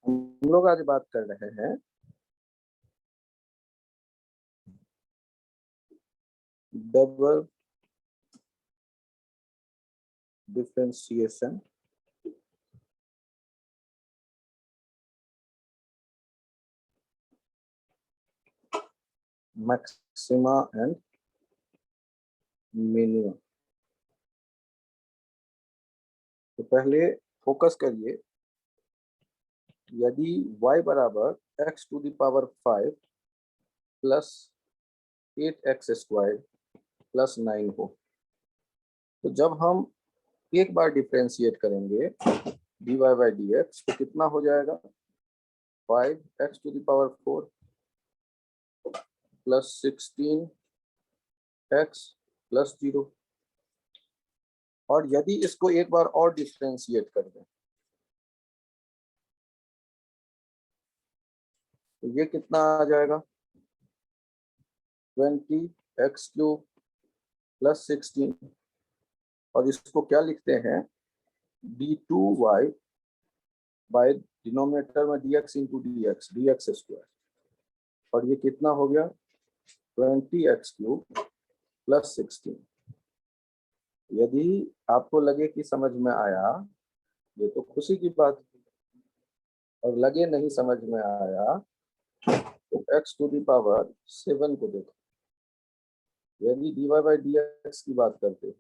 हम लोग आज बात कर रहे हैं double differentiation maxima and minima. तो पहले फोकस करिए, यदि y बराबर x to the power 5 plus 8x square plus 9 हो, तो जब हम एक बार डिफरेंशिएट करेंगे dy बाई डी एक्स तो कितना हो जाएगा? 5x to the power 4 plus 16x plus 0। और यदि इसको एक बार और डिफरेंशिएट कर दें तो ये कितना आ जाएगा? 20x cube plus 16। और इसको क्या लिखते हैं? d2y बाय डिनोमिनेटर में dx इंटू dx स्क्वायर। और ये कितना हो गया? 20x cube plus 16। यदि आपको लगे कि समझ में आया, ये तो खुशी की बात है। और लगे नहीं समझ में आया तो x टू द पावर 7 को देखो। यदि dy बाई डी एक्स की बात करते हैं,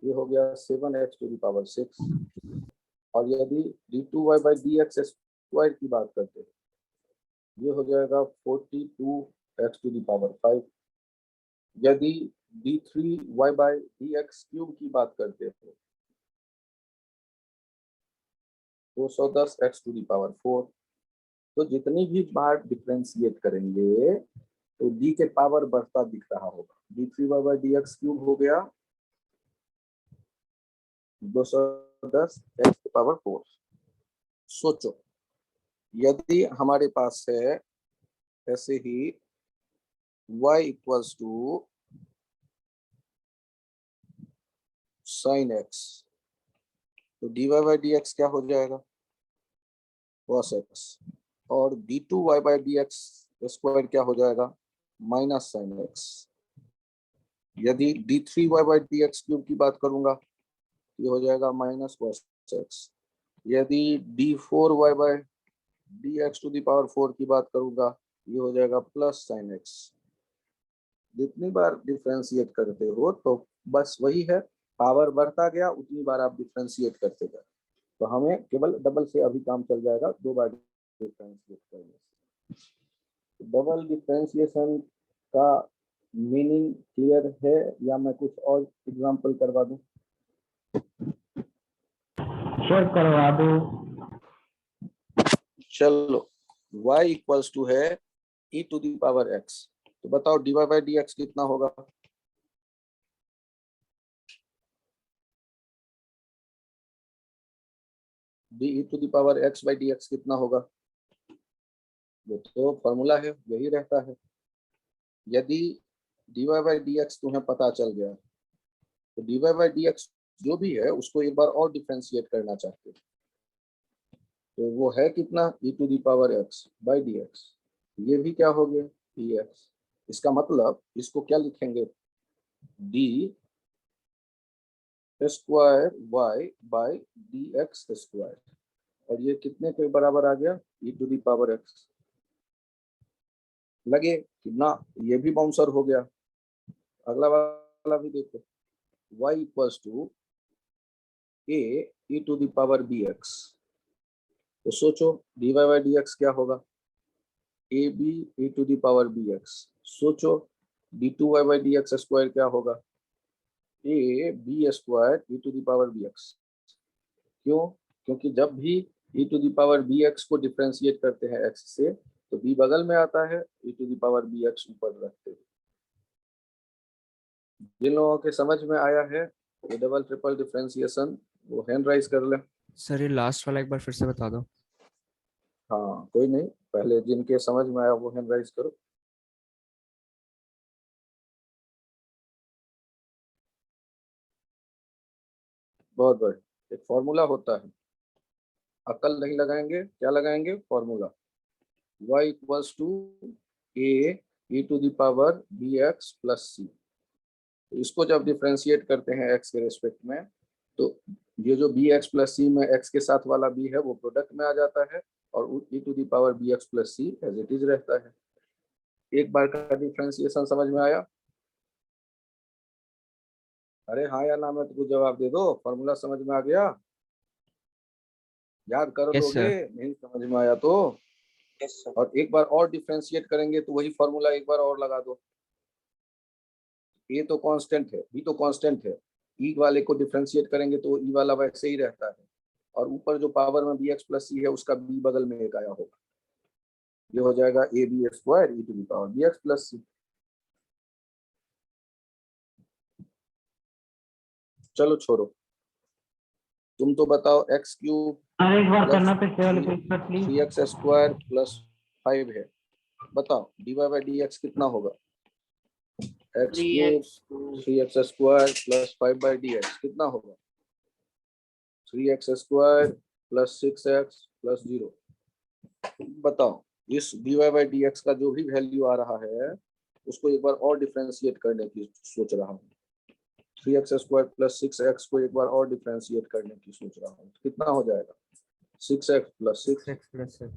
ये हो गया 7x टू द पावर 6। और यदि d2y by d x square की बात करते हैं, ये हो जाएगा 42x टू द पावर 5। यदि d3y by d x cube की बात करते हैं, 210x टू द पावर 4। तो जितनी भी बार डिफरेंशिएट करेंगे तो d के पावर बढ़ता दिख रहा होगा। d3y by d x cube हो गया 210x पावर 4। सोचो, यदि हमारे पास है ऐसे ही y equals to sine x, तो dy बाई डी एक्स क्या हो जाएगा? cos x। और d2y by d x square क्या हो जाएगा? Minus sine x। यदि d3y by d x cube की बात करूंगा, ये हो जाएगा माइनस cos x। यदि d4y by d x to the power 4 की बात करूंगा, ये हो जाएगा प्लस साइन x। जितनी बार डिफरेंशिएट करते हो तो बस वही है, पावर बढ़ता गया उतनी बार आप डिफरेंशिएट करते गए। तो हमें केवल डबल से अभी काम चल जाएगा, 2 बार डिफरेंशिएट करने से। डबल डिफरेंशिएशन का मीनिंग क्लियर है या मैं कुछ और एग्जांपल करवा दूं? सर करवा दो। चलो, y इक्वल्स टू है e to the power x। तो बताओ dy बाई डी एक्स कितना होगा? D e to the power x by d x कितना होगा? ये तो फॉर्मूला है, यही रहता है। यदि dy बाई डी एक्स तुम्हें पता चल गया तो dy बाई डी एक्स जो भी है उसको एक बार और डिफरेंशिएट करना चाहते हैं, तो वो है कितना? e to the power x by d x. ये भी क्या हो गया? dx। इसका मतलब इसको क्या लिखेंगे? d square y by d x square. और ये कितने के बराबर आ गया? e to the power x। लगे कि ना ये भी बाउंसर हो गया। अगला वाला भी देखो, y equals to a e to the power bx। तो सोचो dy बाई डी एक्स क्या होगा? A b e to the power bx। सोचो d2y by d x square क्या होगा? A b square e to the power bx। क्यों? क्योंकि जब भी e to the power bx को डिफरेंशिएट करते हैं x से, तो b बगल में आता है, e to the power bx ऊपर रखते हैं। जिन लोगों के समझ में आया है ये डबल ट्रिपल डिफरेंशिएशन, वो हैंड राइज कर ले। सर ये लास्ट वाला एक बार फिर से बता दो। हाँ कोई नहीं, पहले जिनके समझ में आया वो हैंड राइज करो। बहुत बढ़िया। एक फॉर्मूला होता है, अकल नहीं लगाएंगे, क्या लगाएंगे? Formula y equals to a e to the power bx plus c। इसको जब डिफरेंशिएट करते हैं x के रेस्पेक्ट में, तो ये जो bx प्लस c में x के साथ वाला b है वो प्रोडक्ट में आ जाता है, और e to the power bx plus c as it is रहता है। एक बार का डिफरेंशिएशन समझ में आया? अरे हाँ या ना में तो कुछ जवाब दे दो। फॉर्मूला समझ में आ गया? याद कर यस लोगे? सर। नहीं समझ में आया तो और एक बार और डिफरेंशिएट करेंगे तो वही फॉर्मूला एक बार और लगा दो। ए तो कांस्टेंट है, बी तो कांस्टेंट है, ई वाले को डिफरेंशिएट करेंगे तो ई वाला वैसे ही रहता है, और ऊपर जो पावर में बी एक्स प्लस सी है उसका बी बगल में एक आया होगा, ये हो जाएगा a b square e to the power b x plus c. चलो छोड़ो, तुम तो बताओ एक्स क्यूब सर एक बार प्लस करना पिछले वाले पेज पर प्लीज। 3x स्क्वायर प्लस 5 है, बताओ dy बाई dx कितना होगा? X cube 3x square plus 5 by dx कितना होगा? 3x square plus 6x plus 0। बताओ इस dy बाई dx का जो भी वैल्यू आ रहा है उसको एक बार और डिफरेंशिएट करने की सोच रहा हूँ। 3x स्क्वायर प्लस 6x को एक बार और डिफरेंशिएट करने की सोच रहा हूँ, कितना हो जाएगा? 6x plus 6। 6 plus 6।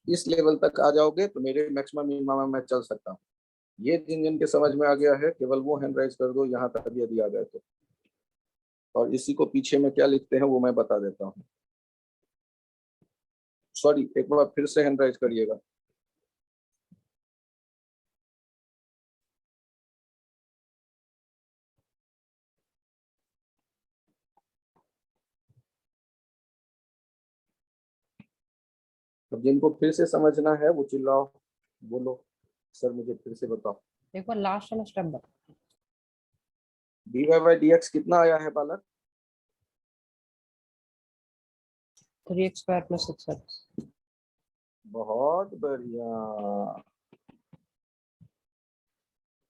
इस लेवल तक आ जाओगे तो मेरे मैक्सिमम मिनिमम में चल सकता हूँ। ये जिन जिन के समझ में आ गया है केवल वो हैंड राइज कर दो यहाँ तक यदि आ गए तो, और इसी को पीछे में क्या लिखते हैं वो मैं बता देता हूँ। सॉरी, एक बार फिर से हैंड राइज करिएगा। अब जिनको फिर से समझना है वो चिल्लाओ, बोलो सर मुझे फिर से बताओ। एक बार लास्ट वाला स्टेप बता। dy बाई dx कितना आया है बालक? 3x square plus 6x। बहुत बढ़िया।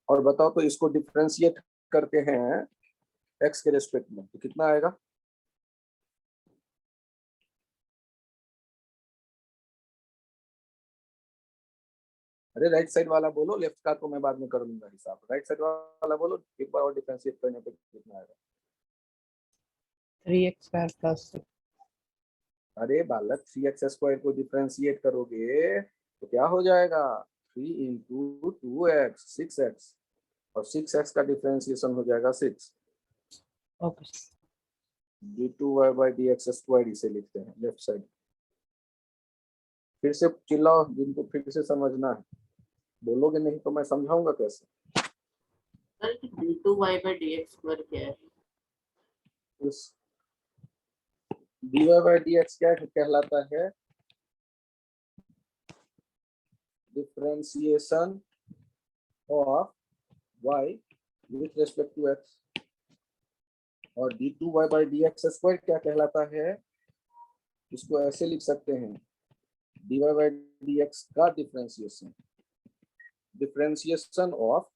और बताओ तो इसको डिफरेंशिएट करते हैं x के रेस्पेक्ट में तो कितना आएगा? अरे राइट साइड वाला बोलो, लेफ्ट का तो मैं बाद में कर लूंगा हिसाब। राइट साइड वाला बोलो एक बार और डिफरेंशिएट करने पे कितना आएगा? 3x square plus 6। अरे बालक 3x स्क्वायर को डिफरेंशिएट करोगे तो क्या हो जाएगा? 3 इंटू 2x 6x, और 6x का डिफरेंशिएशन हो जाएगा 6। Okay. d2y by dx square इसे लिखते हैं लेफ्ट साइड। फिर से चिल्लाओ जिनको फिर से समझना है, बोलोगे नहीं तो मैं समझाऊंगा कैसे। Sir d2y by dx square क्या है? इस dy बाई dx क्या कहलाता है? Differentiation of y with respect to x। और d2y बाई dx स्क्वायर क्या कहलाता है? इसको ऐसे लिख सकते हैं, dy बाई dx का differentiation, differentiation of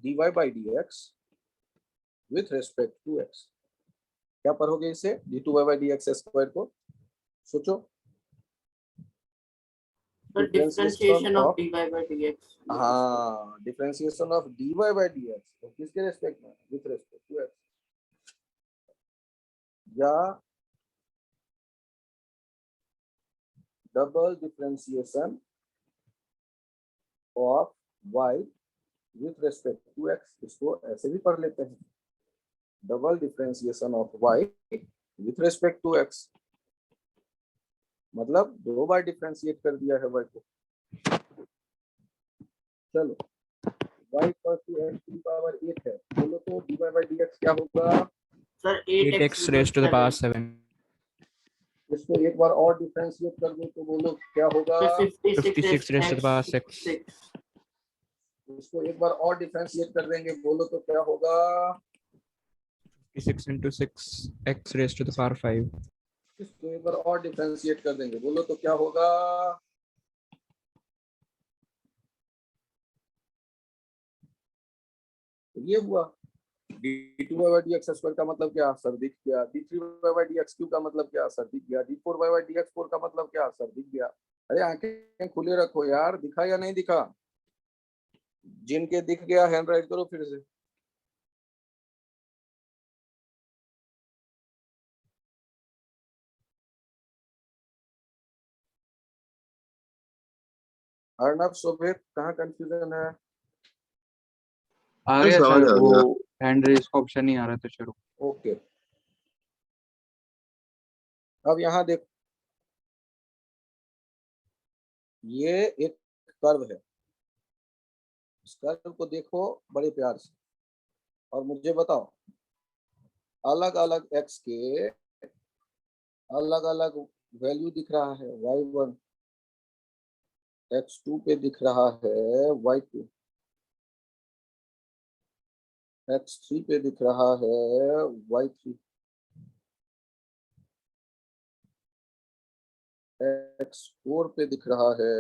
dy by dx with respect to x। क्या पढ़ोगे इसे? d2y बाई dx स्क्वायर को सोचो। Sir differentiation of dy by dx। हाँ, डिफरेंशिएशन ऑफ dy बाई dx तो किसके रेस्पेक्ट में? With respect to x। या double differentiation of y with respect to x, इसको ऐसे भी पढ़ लेते हैं, double differentiation of y with respect to x। मतलब 2 बार डिफरेंशिएट कर दिया है y को। चलो y इक्वल टू x की पावर 8 है, बोलो तो dy बाई dx क्या होगा? Sir 8x raised to the power 7। इसको एक बार और डिफरेंशिएट कर दो तो बोलो क्या होगा? 56 raised to the power 6। इसको एक बार और डिफरेंशिएट कर देंगे, बोलो तो क्या होगा? 56 into 6 x raised to the power 5। इसको एक बार और डिफरेंशिएट कर देंगे, बोलो तो क्या होगा? ये हुआ d2y/dx² का मतलब क्या, सर दिख गया। d3y/dx³ का मतलब क्या, सर दिख गया। d4y/dx4 का मतलब क्या, सर दिख गया। अरे आंखें खुले रखो यार, दिखा या नहीं दिखा? जिनके दिख गया हैंड राइज करो फिर से। अर्णव, शोभित, कहाँ कंफ्यूजन है? आ गया समझ सर, आ वो गया। हैंड रेज का ऑप्शन नहीं आ रहा था शुरू। ओके, अब यहाँ देखो, ये एक कर्व है। इस कर्व को देखो बड़े प्यार से और मुझे बताओ, अलग अलग एक्स के अलग अलग वैल्यू दिख रहा है। y1 x2 पे दिख रहा है, y2 x3 पे दिख रहा है, y3 x4 पे दिख रहा है,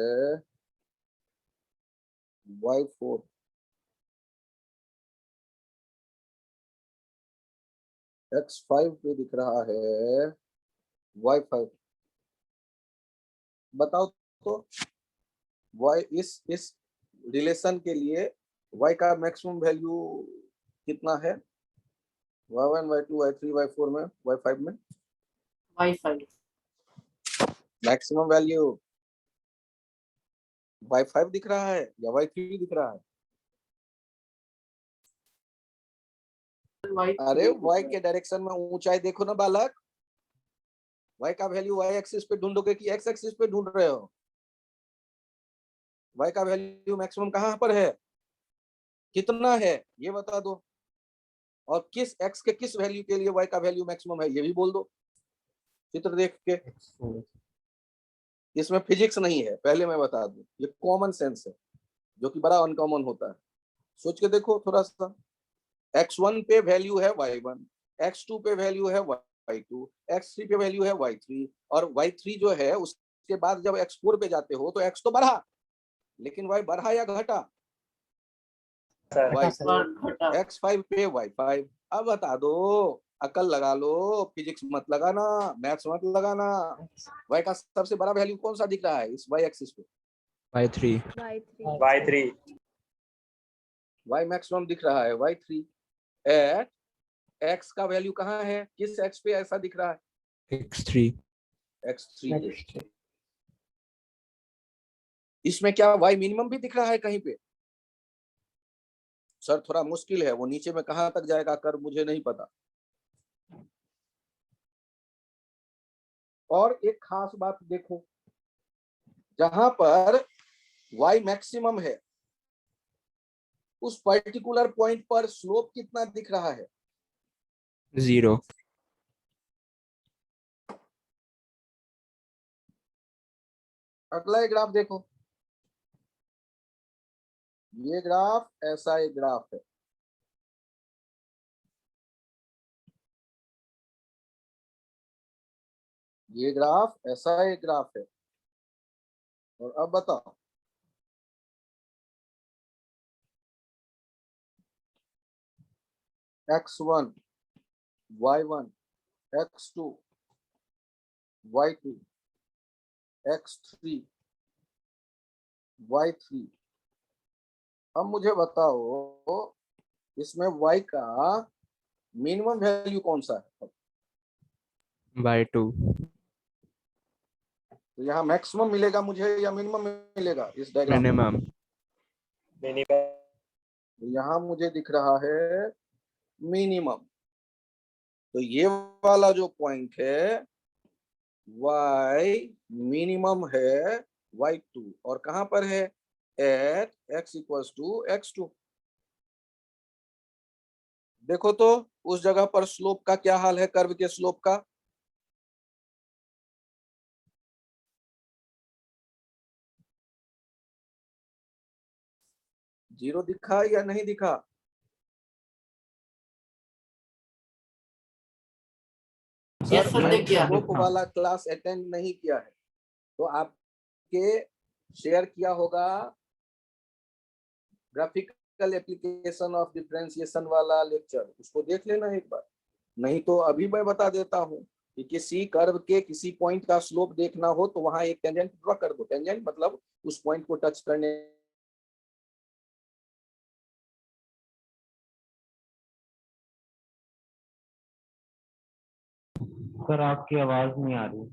y4 x5 पे दिख रहा है, y5। बताओ तो y इस रिलेशन के लिए y का मैक्सिमम वैल्यू कितना है? y1 y2 y3 y4 में, y5 में y5 मैक्सिमम वैल्यू y5 दिख रहा है या y3 दिख रहा है? अरे y के डायरेक्शन में ऊंचाई देखो ना बालक। y का वैल्यू y एक्सिस पे ढूंढोगे कि x एक्सिस पे ढूंढ रहे हो? y का वैल्यू मैक्सिमम कहां पर है, कितना है, ये बता दो। और किस x के किस वैल्यू के लिए y का वैल्यू मैक्सिमम है, ये भी बोल दो चित्र देख के। इसमें फिजिक्स नहीं है, पहले मैं बता दूं, ये कॉमन सेंस है जो कि बड़ा अनकॉमन होता है। सोच के देखो थोड़ा सा। x1 पे वैल्यू है y1, x2 पे वैल्यू है y2, x3 पे वैल्यू है y3, और y3 जो है उसके बाद जब x4 पे जाते हो तो x तो बढ़ा, लेकिन y बढ़ा या घटा? y4, और घटा। x5 पे y5। अब बता दो, अकल लगा लो, फिजिक्स मत लगाना, मैथ्स मत लगाना। y का सबसे बड़ा वैल्यू कौन सा दिख रहा है इस y एक्सिस पे? y3 y3 y मैक्सिमम दिख रहा है y3 एट x का वैल्यू कहाँ है, किस x पे ऐसा दिख रहा है? x3 x3 पे। इसमें क्या y मिनिमम भी दिख रहा है कहीं पे? सर थोड़ा मुश्किल है, वो नीचे में कहां तक जाएगा कर मुझे नहीं पता। और एक खास बात देखो, जहां पर y मैक्सिमम है उस पर्टिकुलर पॉइंट पर स्लोप कितना दिख रहा है? 0 अगला एक ग्राफ देखो, ये ग्राफ ऐसा एक ग्राफ है। ये ग्राफ ऐसा एक ग्राफ है। और अब बताओ, x1 y1 x2 y2 x3 y3। अब मुझे बताओ इसमें y का मिनिमम वैल्यू कौन सा है? y2 तो यहाँ मैक्सिमम मिलेगा मुझे या मिनिमम मिलेगा इस डायग्राम में? minimum मिनिमम तो यहाँ मुझे दिख रहा है मिनिमम। तो ये वाला जो पॉइंट है y मिनिमम है y2, और कहां पर है? At x equals to x2। देखो तो उस जगह पर स्लोप का क्या हाल है, कर्व के स्लोप का? जीरो दिखा या नहीं दिखा? यस सर सर, मैंने दिख गया। स्लोप वाला क्लास अटेंड नहीं किया है, तो आपके शेयर किया होगा ग्राफिक एप्लीकेशन ऑफ डिफरेंशिएशन वाला लेक्चर, उसको देख लेना एक बार। नहीं तो अभी मैं बता देता हूँ कि किसी कर्व के किसी पॉइंट का स्लोप देखना हो तो वहां एक टेंजेंट ड्रॉ कर दो। टेंजेंट मतलब उस पॉइंट को टच करने। सर आपकी आवाज नहीं आ रही।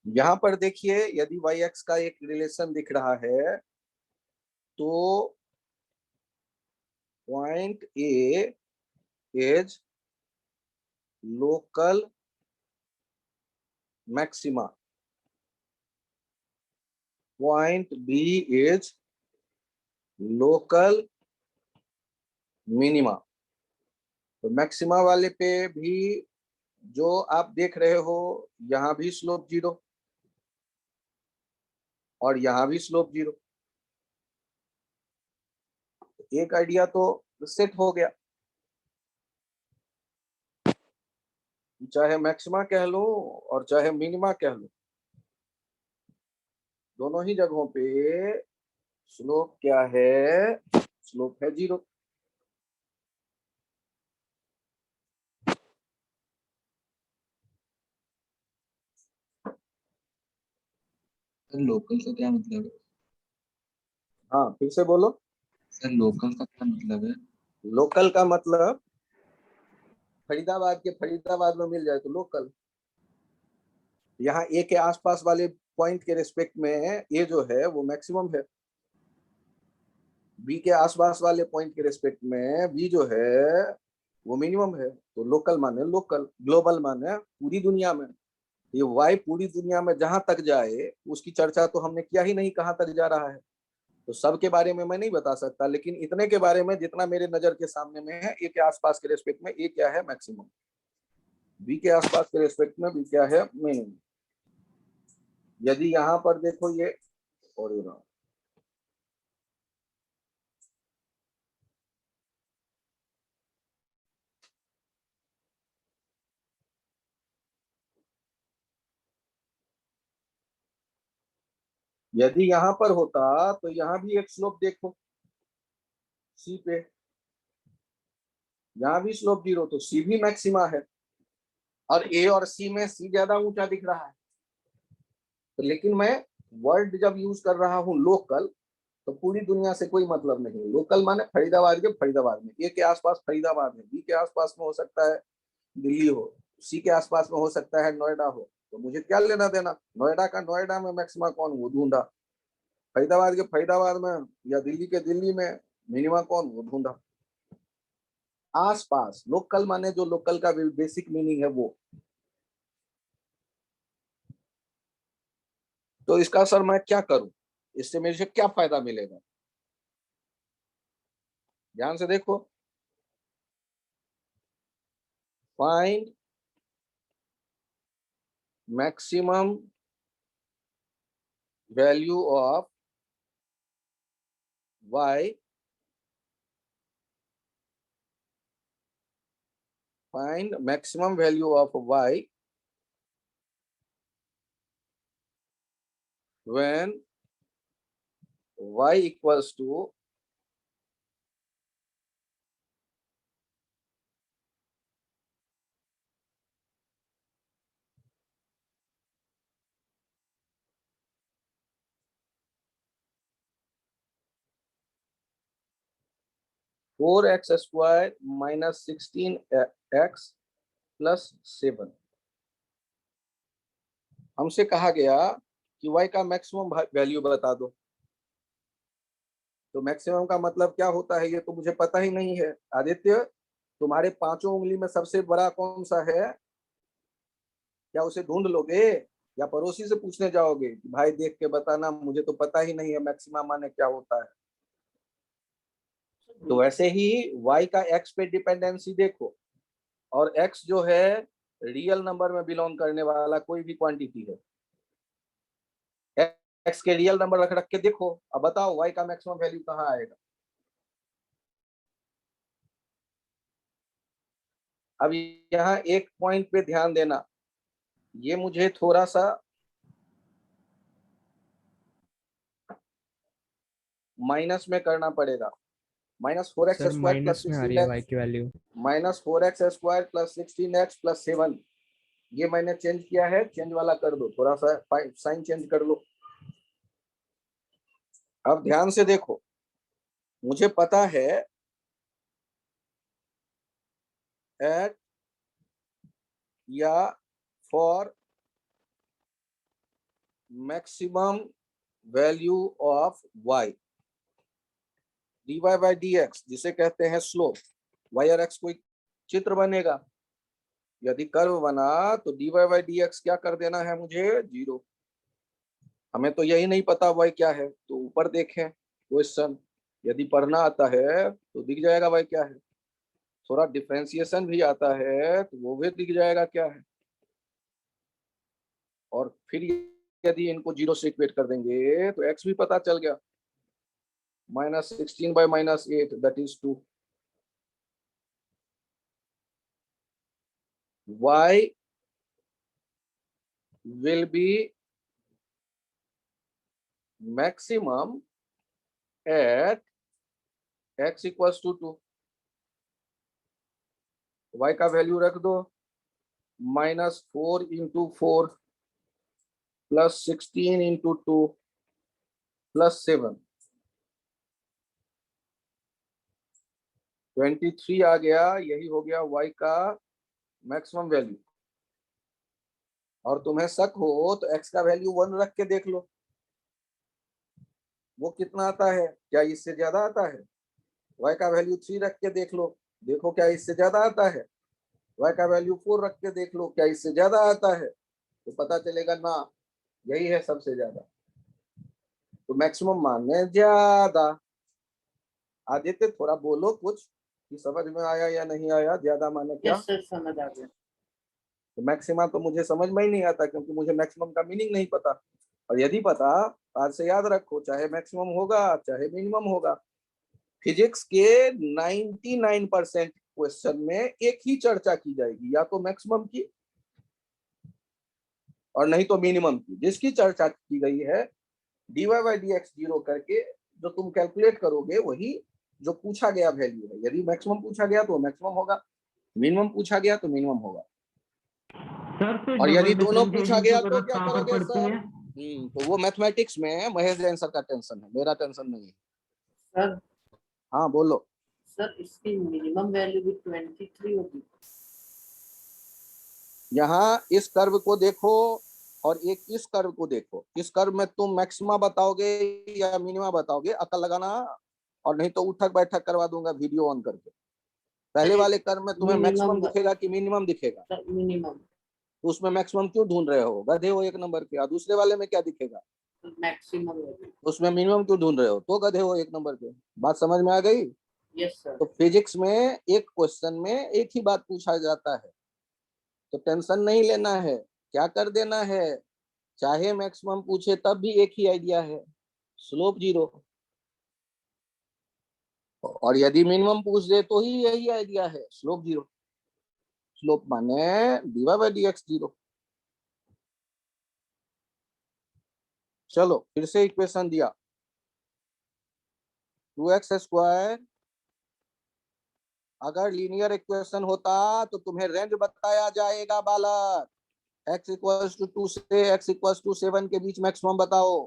यहाँ पर देखिए, यदि वाई एक्स का एक रिलेशन दिख रहा है तो point A is local maxima, point B is local minima. तो मैक्सिमा वाले पे भी जो आप देख रहे हो, यहां भी स्लोप 0 और यहां भी स्लोप 0। एक आइडिया तो सेट हो गया। चाहे मैक्सिमा कह लो और चाहे मिनिमा कह लो, दोनों ही जगहों पे स्लोप क्या है? स्लोप है 0। सर लोकल का क्या मतलब है? हाँ, फिर से बोलो। सर लोकल का क्या मतलब है? लोकल का मतलब फरीदाबाद के फरीदाबाद में मिल जाए तो लोकल। यहाँ ए के आसपास वाले पॉइंट के रिस्पेक्ट में ए जो है वो मैक्सिमम है, बी के आसपास वाले पॉइंट के रिस्पेक्ट में बी जो है वो मिनिमम है। तो लोकल माने लोकल, ग्लोबल माने पूरी दुनिया में। ये वाई पूरी दुनिया में जहां तक जाए उसकी चर्चा तो हमने किया ही नहीं, कहां तक जा रहा है। तो सबके बारे में मैं नहीं बता सकता, लेकिन इतने के बारे में जितना मेरे नजर के सामने में है, ए के आसपास के रेस्पेक्ट में ए क्या है? मैक्सिमम। बी के आसपास के रेस्पेक्ट में बी क्या है? मिनिमम। यदि यहाँ पर देखो ये और ये रहा, यदि यहाँ पर होता तो यहाँ भी एक स्लोप देखो सी पे, यहाँ भी स्लोप 0, तो सी भी मैक्सिमा है। और ए और सी में सी ज्यादा ऊंचा दिख रहा है। तो लेकिन मैं वर्ड जब यूज कर रहा हूँ लोकल, तो पूरी दुनिया से कोई मतलब नहीं। लोकल माने फरीदाबाद के फरीदाबाद में, ए के आसपास फरीदाबाद है, बी के आसपास में हो सकता है दिल्ली हो, सी के आसपास में हो सकता है नोएडा हो। तो मुझे क्या लेना देना? नोएडा का नोएडा में मैक्सिमा कौन? वो ढूंढा। फरीदाबाद के फरीदाबाद में या दिल्ली के दिल्ली में मिनिमा कौन? वो ढूंढा। आसपास लोकल माने जो लोकल का बेसिक मीनिंग है वो। तो इसका सर मैं क्या करूं, इससे मेरे से क्या फायदा मिलेगा? ध्यान से देखो, find maximum value of y, find maximum value of y when y equals to four x square minus 16x plus 7। हमसे कहा गया कि y का मैक्सिमम वैल्यू बता दो। तो मैक्सिमम का मतलब क्या होता है ये तो मुझे पता ही नहीं है। आदित्य, तुम्हारे पांचों उंगली में सबसे बड़ा कौन सा है? क्या उसे ढूंढ लोगे या पड़ोसी से पूछने जाओगे कि भाई देख के बताना, मुझे तो पता ही नहीं है मैक्सिमम माने क्या होता है। तो वैसे ही y का x पे डिपेंडेंसी देखो, और x जो है रियल नंबर में बिलोंग करने वाला कोई भी क्वांटिटी है। x के रियल नंबर रख रख के देखो, अब बताओ y का मैक्सिमम वैल्यू कहाँ आएगा? अब यहाँ एक पॉइंट पे ध्यान देना, ये मुझे थोड़ा सा माइनस में करना पड़ेगा। Minus 4x sir square minus plus में आ रही है 16x y की value. Minus 4x square plus 16x plus 7, ये मैंने चेंज किया है, चेंज वाला कर दो, थोड़ा सा साइन चेंज कर लो। अब ध्यान से देखो, मुझे पता है एट या for maximum value of y dy by dx, जिसे कहते हैं स्लोप, y और x कोई चित्र बनेगा। यदि कर्व बना तो dy बाई dx क्या कर देना है मुझे? 0। हमें तो यही नहीं पता y क्या है, तो ऊपर देखें क्वेश्चन, यदि पढ़ना आता है तो दिख जाएगा y क्या है। थोड़ा डिफरेंशिएशन भी आता है तो वो भी दिख जाएगा क्या है। और फिर यदि इनको 0 से इक्वेट कर देंगे तो x भी पता चल गया, minus 16 by minus 8 that is 2। y will be maximum at x equals to 2। y का वैल्यू रख दो, minus 4 into 4 plus 16 into 2 plus 7, 23 आ गया। यही हो गया y का मैक्सिमम वैल्यू। और तुम्हें शक हो तो x का वैल्यू 1 रख के देख लो, वो कितना आता है, क्या इससे ज्यादा आता है? y का वैल्यू 3 रख के देख लो, देखो क्या इससे ज्यादा आता है? y का वैल्यू 4 रख के देख लो, क्या इससे ज्यादा आता है? तो पता चलेगा ना, यही है सबसे ज्यादा। तो मैक्सिमम माने ज्यादा। आदित्य थोड़ा बोलो कुछ कि समझ में आया या नहीं आया, ज्यादा माने क्या? यस सर, समझ आ गया। तो मैक्सिमा तो मुझे समझ में ही नहीं आता, क्योंकि मुझे मैक्सिमम का मीनिंग नहीं पता। और यदि पता, आज से याद रखो, चाहे मैक्सिमम होगा चाहे मिनिमम होगा, फिजिक्स के 99% क्वेश्चन में एक ही चर्चा की जाएगी, या तो मैक्सिमम की और नहीं तो मिनिमम की। जिसकी चर्चा की गई है dy बाई dx 0 करके जो तुम कैलकुलेट करोगे वही जो पूछा गया वैल्यू है। यदि मैक्सिमम पूछा गया तो मैक्सिमम होगा, मिनिमम पूछा गया तो मिनिमम होगा। सर तो और यदि डबल दोनों पूछा डिफरेंशिएशन की गया तो जरूरत क्या कहाँ पर करोगे पड़ती सर? है? तो वो मैथमेटिक्स में महेश जैन सर का टेंशन है, मेरा टेंशन नहीं है। सर हाँ बोलो। सर इसकी मिनिमम वैल्यू भी 23 होगी। यहाँ इस कर्व को देखो और एक इस कर्व को देखो, इस कर्व में तुम मैक्सिमा बताओगे या मिनिमा बताओगे, अकल लगाना, और नहीं तो उठक बैठक करवा दूंगा वीडियो ऑन करके। पहले वाले कर्व में तुम्हें मैक्सिमम दिखेगा कि मिनिमम दिखेगा? Sir minimum. तो उसमें मैक्सिमम क्यों ढूंढ रहे हो? गधे हो एक नंबर के। और दूसरे वाले में क्या दिखेगा? Maximum value. उसमें मिनिमम क्यों ढूंढ रहे हो? तो गधे हो एक नंबर के। बात समझ में आ गई? Yes sir. तो फिजिक्स में एक क्वेश्चन में एक ही बात पूछा जाता है, तो टेंशन नहीं लेना है। क्या कर देना है, चाहे मैक्सिमम पूछे तब भी एक ही आइडिया है, स्लोप 0। और यदि मिनिमम पूछ दे तो ही यही आइडिया है, स्लोप 0। स्लोप माने dy/dx 0। चलो फिर से इक्वेशन दिया, 2x²। अगर लीनियर इक्वेशन होता तो तुम्हें रेंज बताया जाएगा बालक, x=2 से x=7 के बीच मैक्सिमम बताओ।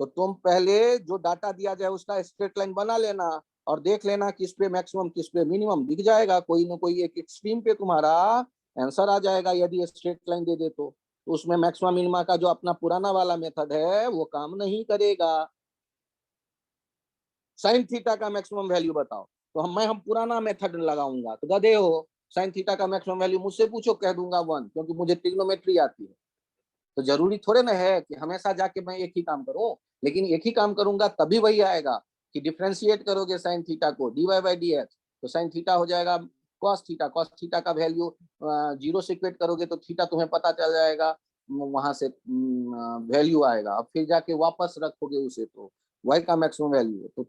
तो तुम पहले जो डाटा दिया जाए उसका स्ट्रेट लाइन बना लेना और देख लेना किस पे मैक्सिमम किस पे मिनिमम दिख जाएगा। कोई ना कोई एक एक्सट्रीम पे तुम्हारा आंसर आ जाएगा यदि स्ट्रेट लाइन दे दे तो उसमें मैक्सिमम मिनिमा का जो अपना पुराना वाला मेथड है वो काम नहीं करेगा। साइन थीटा का मैक्सिमम वैल्यू बताओ, तो हम पुराना मेथड लगाऊंगा। तो गधे हो, साइन थीटा का मैक्सिमम वैल्यू मुझसे पूछो, कह दूंगा 1, क्योंकि मुझे ट्रिग्नोमेट्री आती है। तो जरूरी थोड़े ना है कि हमेशा जाके मैं एक ही काम करूं, लेकिन एक ही काम करूंगा तभी वही आएगा कि डिफरेंशिएट करोगे साइन थीटा को dy/dx, तो साइन थीटा हो जाएगा cos थीटा। cos थीटा का वैल्यू 0 से इक्वेट करोगे तो थीटा तुम्हें पता चल जाएगा, वहां से वैल्यू आएगा। अब फिर जाके वापस रखोगे उसे तो y का मैक्सिमम वैल्यू है। तो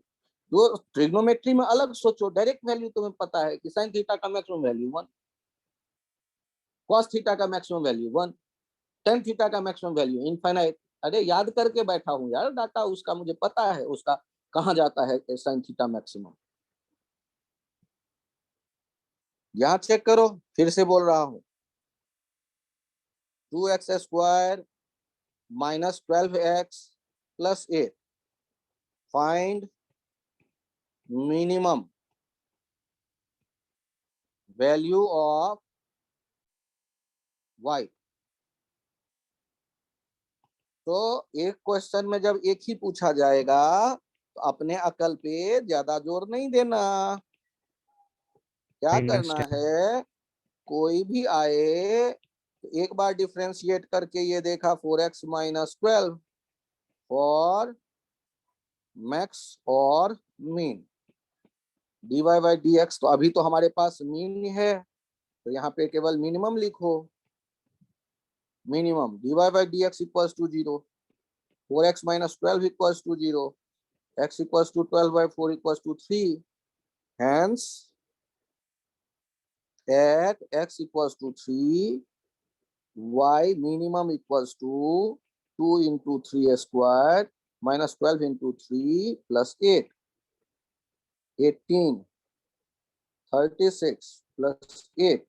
ट्रिग्नोमेट्री में अलग सोचो, डायरेक्ट वैल्यू तुम्हें पता है कि साइन थीटा का मैक्सिमम वैल्यू 1, cos थीटा का मैक्सिमम वैल्यू 1, tan थीटा का मैक्सिमम वैल्यू इनफाइनाइट। अरे याद करके बैठा हूं यार डाटा, उसका मुझे पता है उसका कहां जाता है साइन थीटा मैक्सिमम। यहां चेक करो, फिर से बोल रहा हूं, 2x² - 12x + 8, find minimum value of y। तो एक क्वेश्चन में जब एक ही पूछा जाएगा तो अपने अकल पे ज्यादा जोर नहीं देना। क्या करना है, कोई भी आए तो एक बार डिफरेंशिएट करके ये देखा 4x - 12 फॉर मैक्स और मीन, dy/dx। तो अभी तो हमारे पास मीन है, तो यहाँ पे केवल मिनिमम लिखो। Minimum dy/dx = 0, 4x - 12 = 0, x = 12/4 = 3। Hence at x = 3, y minimum = 2 × 3² - 12 × 3 + 8, 18, 36 + 8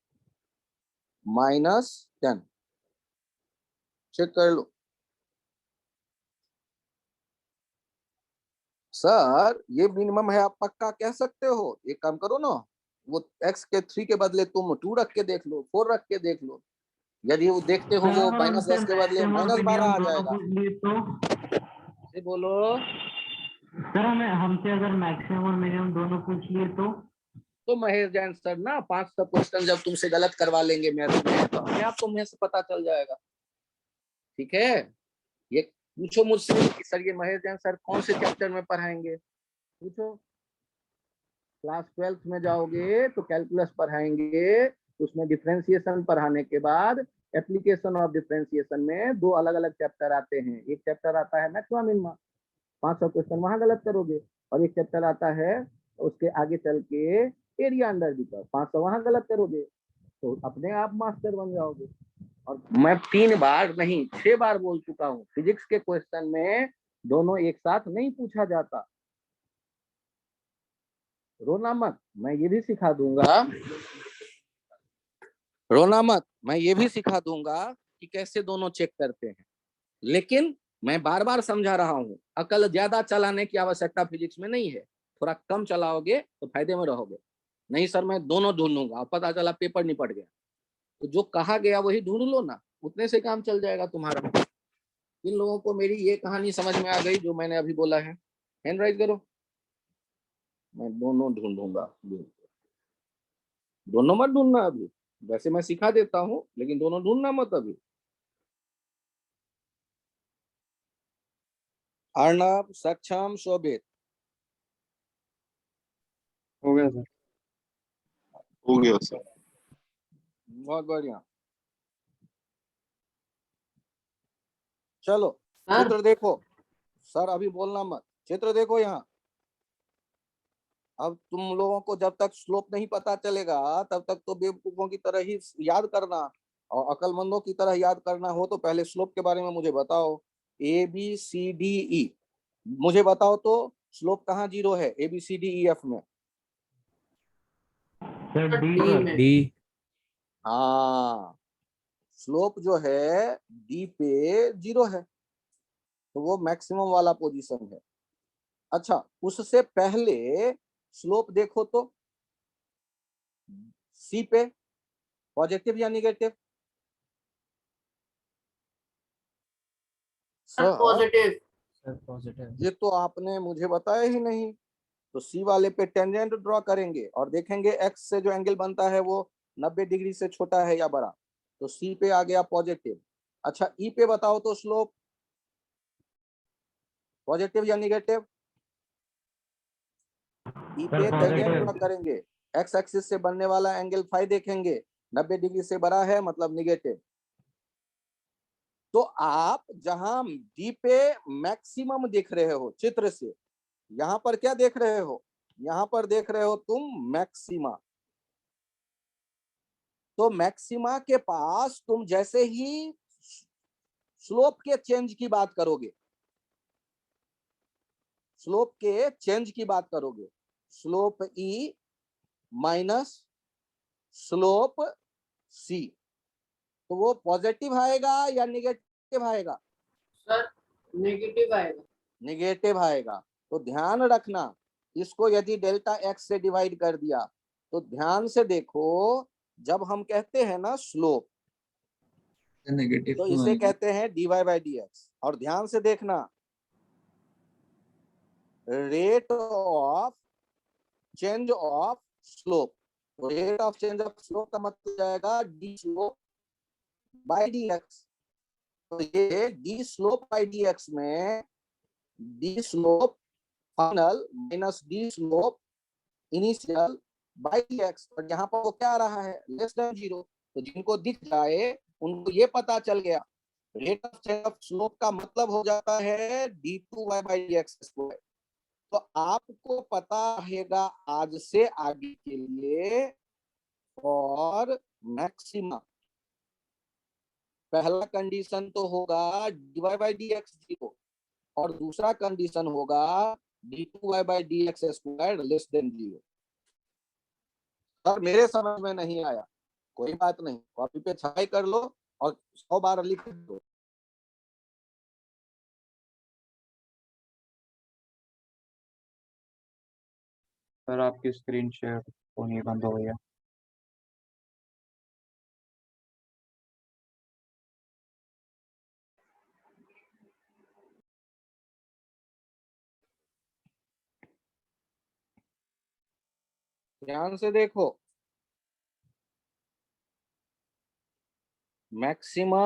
- 10। Check कर लो सर, ये मिनिमम है आप पक्का कह सकते हो। एक काम करो ना, वो x के 3 के बदले तुम 2 रख के देख लो, 4 रख के देख लो। यदि वो देखते हो वो सर हमसे -10 के बदले मैक्सिमम -12 मिनिमम आ दोनों जाएगा। पूछ लिए तो से बोलो, सर हमें हमसे अगर मैक्सिमम और मिनिमम दोनों पूछ लिए तो महेश जैन सर ना 500 क्वेश्चन जब तुमसे गलत करवा लेंगे मैथ में तो हमें आप तुम्हें से पता चल जाएगा। ठीक है, ये पूछो मुझसे कि सर ये महेश जैन सर कौन से चैप्टर में पढ़ाएंगे, पूछो। क्लास 12th में जाओगे तो कैलकुलस पढ़ाएंगे, उसमें डिफरेंशिएशन पढ़ाने के बाद एप्लीकेशन ऑफ डिफरेंशिएशन में 2 अलग अलग चैप्टर आते हैं। एक चैप्टर आता है मैक्सिमम मिनिमम, 500 क्वेश्चन वहां गलत करोगे, और एक चैप्टर आता है उसके आगे चल के एरिया अंडर द कर्व, 500 वहां गलत करोगे तो अपने आप मास्टर बन जाओगे। और मैं 3 बार नहीं 6 बार बोल चुका हूँ, फिजिक्स के क्वेश्चन में दोनों एक साथ नहीं पूछा जाता। रोना मत, मैं ये भी सिखा दूंगा, रोना मत, मैं ये भी सिखा दूंगा कि कैसे दोनों चेक करते हैं। लेकिन मैं बार बार समझा रहा हूँ, अकल ज्यादा चलाने की आवश्यकता फिजिक्स में नहीं है। थोड़ा कम चलाओगे तो फायदे में रहोगे। नहीं सर मैं दोनों ढूंढूंगा, पता चला पेपर निपट गया, तो जो कहा गया वही ढूंढ लो ना, उतने से काम चल जाएगा तुम्हारा। इन लोगों को मेरी ये कहानी समझ में आ गई जो मैंने अभी बोला है। हैंड राइज करो, मैं दोनों ढूंढूंगा। दोनों मत ढूंढना अभी, वैसे मैं सिखा देता हूं, लेकिन दोनों ढूंढना मत अभी। अर्णव, सक्षम, शोभित। हो गया सर। हो गया सर। बहुत बढ़िया। चलो सर चित्र देखो। सर अभी बोलना मत, चित्र देखो यहाँ। अब तुम लोगों को जब तक स्लोप नहीं पता चलेगा तब तक तो बेवकूफों की तरह ही याद करना, और अक्लमंदों की तरह याद करना हो तो पहले स्लोप के बारे में मुझे बताओ। ए बी सी डी ई, मुझे बताओ तो स्लोप कहाँ जीरो है A B C D E F में? सर डी डी पर। में D. हाँ, स्लोप जो है डी पे जीरो है, तो वो मैक्सिमम वाला पोजीशन है। अच्छा, उससे पहले स्लोप देखो तो सी पे, पॉजिटिव या negative? Sir sir positive. Sir, positive. ये तो आपने मुझे बताया ही नहीं। तो सी वाले पे टेंजेंट ड्रॉ करेंगे और देखेंगे एक्स से जो एंगल बनता है वो 90 डिग्री से छोटा है या बड़ा, तो सी पे आ गया पॉजिटिव। अच्छा, ई पे बताओ तो स्लोप पॉजिटिव या निगेटिव? ई सर पे टेंजेंट ड्रॉ पॉजिटिव। करेंगे, एक्स एक्सिस से बनने वाला एंगल फाई देखेंगे, 90 डिग्री से बड़ा है मतलब निगेटिव। तो आप जहां डी पे मैक्सिमम देख रहे हो चित्र से, यहां पर क्या देख रहे हो? यहां पर देख रहे हो तुम मैक्सिमा। तो मैक्सिमा के पास तुम जैसे ही स्लोप के चेंज की बात करोगे, स्लोप के चेंज की बात करोगे, स्लोप ई माइनस स्लोप सी, तो वो पॉजिटिव आएगा या निगेटिव आएगा? सर नेगेटिव आएगा। निगेटिव आएगा। तो ध्यान रखना, इसको यदि डेल्टा एक्स से डिवाइड कर दिया तो ध्यान से देखो, जब हम कहते हैं ना स्लोप, नेगेटिव तो क्यों इसे आएगा? कहते हैं dy बाई डी एक्स। और ध्यान से देखना, rate of change of slope, rate of change of slope का मतलब जाएगा d slope by d x. तो ये d slope by d x में d slope final minus d slope initial by d x, और यहाँ पर वो क्या आ रहा है? Less than zero. तो जिनको दिख जाए उनको ये पता चल गया, rate of change of slope का मतलब हो जाता है D two y by d x square. तो आपको पता रहेगा आज से आगे के लिए, और मैक्सिमम पहला कंडीशन तो होगा dy by d x zero, और दूसरा कंडीशन होगा d two y by d x square less than zero. Sir मेरे समझ में नहीं आया, कोई बात नहीं, कॉपी पे छाई कर लो और 100 बार लिख दो। सर आपकी स्क्रीन शेयर होनी बंद हो गया। ध्यान से देखो, मैक्सिमा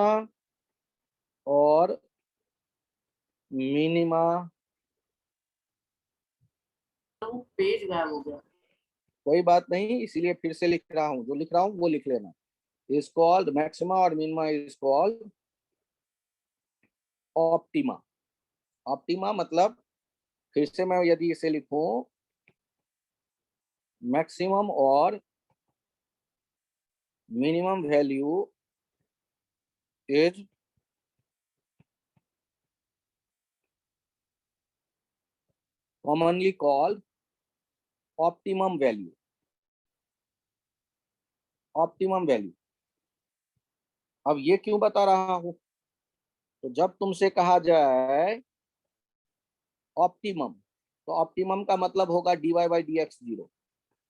और मिनिमा, पेज गायब हो गया। कोई बात नहीं, इसीलिए फिर से लिख रहा हूं, जो लिख रहा हूं वो लिख लेना। इज कॉल्ड मैक्सिमा और minima is called optima. Optima मतलब, फिर से मैं यदि इसे लिखूं, मैक्सिमम और minimum value is commonly called optimum value। Optimum value. अब ये क्यों बता रहा हूं? तो जब तुमसे कहा जाए ऑप्टिमम, तो ऑप्टिमम का मतलब होगा dy by d x zero.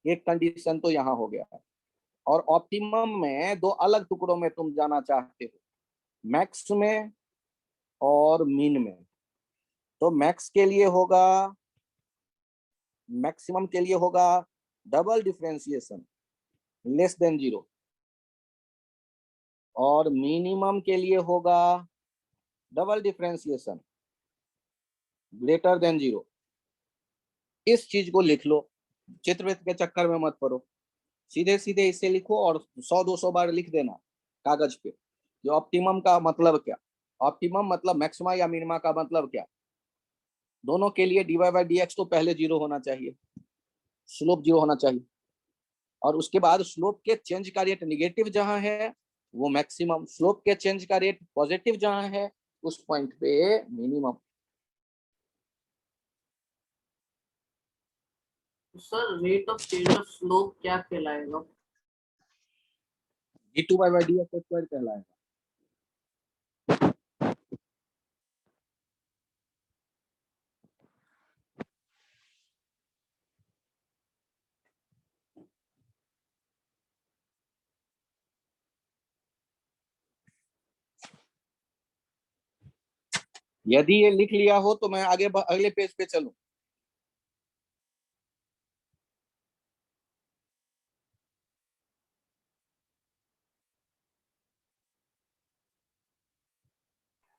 एक कंडीशन तो यहाँ हो गया है। और ऑप्टिमम में दो अलग टुकड़ों में तुम जाना चाहते हो, मैक्स में और मिन में। तो मैक्स के लिए होगा, मैक्सिमम के लिए होगा double differentiation less than zero, और मिनिमम के लिए होगा डबल डिफरेंशिएशन ग्रेटर देन 0। इस चीज को लिख लो, चित्रवृत्त के चक्कर में मत पड़ो, सीधे सीधे इसे लिखो और 100-200 बार लिख देना कागज पे। जो ऑप्टिमम का मतलब क्या, ऑप्टिमम मतलब मैक्सिमा या मिनिमा का मतलब क्या। दोनों के लिए dy बाई dx तो पहले 0 होना चाहिए, स्लोप 0 होना चाहिए, और उसके बाद स्लोप के चेंज का रेट निगेटिव जहां है वो मैक्सिमम, स्लोप के चेंज का रेट पॉजिटिव जहां है उस पॉइंट पे minimum. Sir rate of change of slope क्या कहलाएगा? d2 बाई dx स्क्वायर कहलाएगा। यदि ये लिख लिया हो तो मैं आगे अगले पेज पे चलूं।